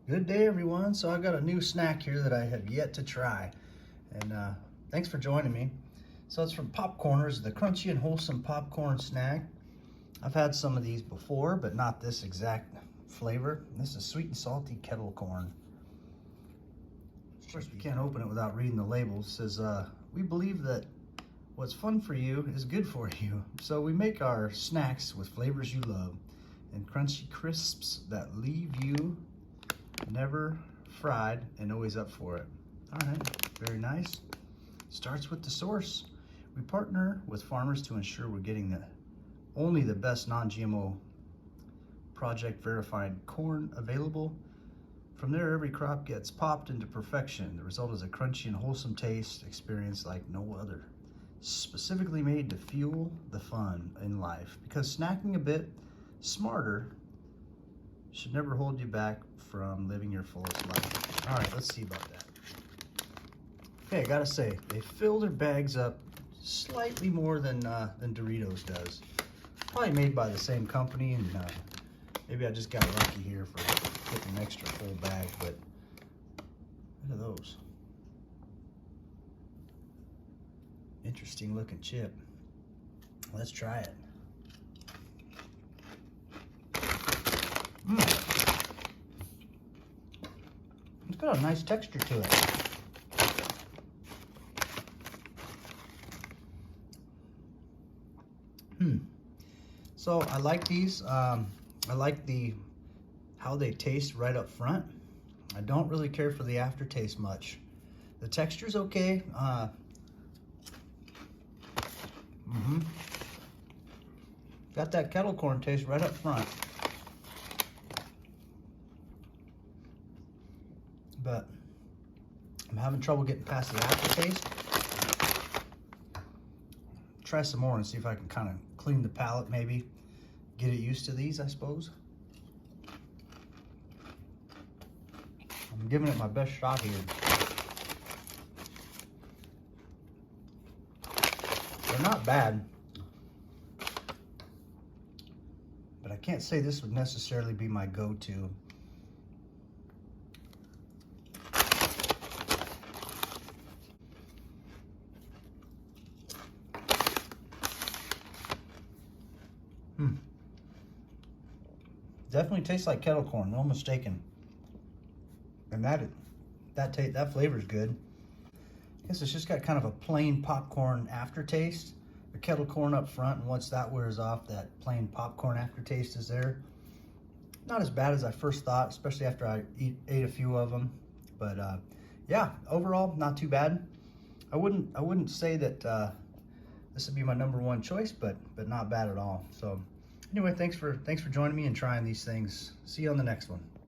Good day, everyone. So I got a new snack here that I have yet to try, and thanks for joining me. So it's from Popcorners, the crunchy and wholesome popcorn snack. I've had some of these before, but not this exact flavor. This is sweet and salty kettle corn. Of course, we can't open it without reading the label. It says, we believe that what's fun for you is good for you. So we make our snacks with flavors you love and crunchy crisps that leave you never fried and always up for it. All right, very nice. Starts with the source. We partner with farmers to ensure we're getting only the best non-GMO project verified corn available. From there, every crop gets popped into perfection. The result is a crunchy and wholesome taste experience like no other. Specifically made to fuel the fun in life, because snacking a bit smarter should never hold you back from living your fullest life. All right, let's see about that. Okay, I gotta say, they fill their bags up slightly more than Doritos does. Probably made by the same company, and maybe I just got lucky here for getting an extra full bag, but look at those. Interesting looking chip. Let's try it. It's got a nice texture to it. So I like these. I like how they taste right up front. I don't really care for the aftertaste much. The texture's okay. Got that kettle corn taste right up front. But I'm having trouble getting past the aftertaste. Try some more and see if I can kind of clean the palate, maybe get it used to these, I suppose. I'm giving it my best shot here. They're not bad, but I can't say this would necessarily be my go-to. Definitely tastes like kettle corn, no mistaken. And that flavor is good. I guess it's just got kind of a plain popcorn aftertaste. The kettle corn up front, and once that wears off, that plain popcorn aftertaste is there. Not as bad as I first thought, especially after I ate a few of them. But yeah, overall, not too bad. I wouldn't say that this would be my #1 choice, but not bad at all. So anyway, thanks for joining me and trying these things. See you on the next one.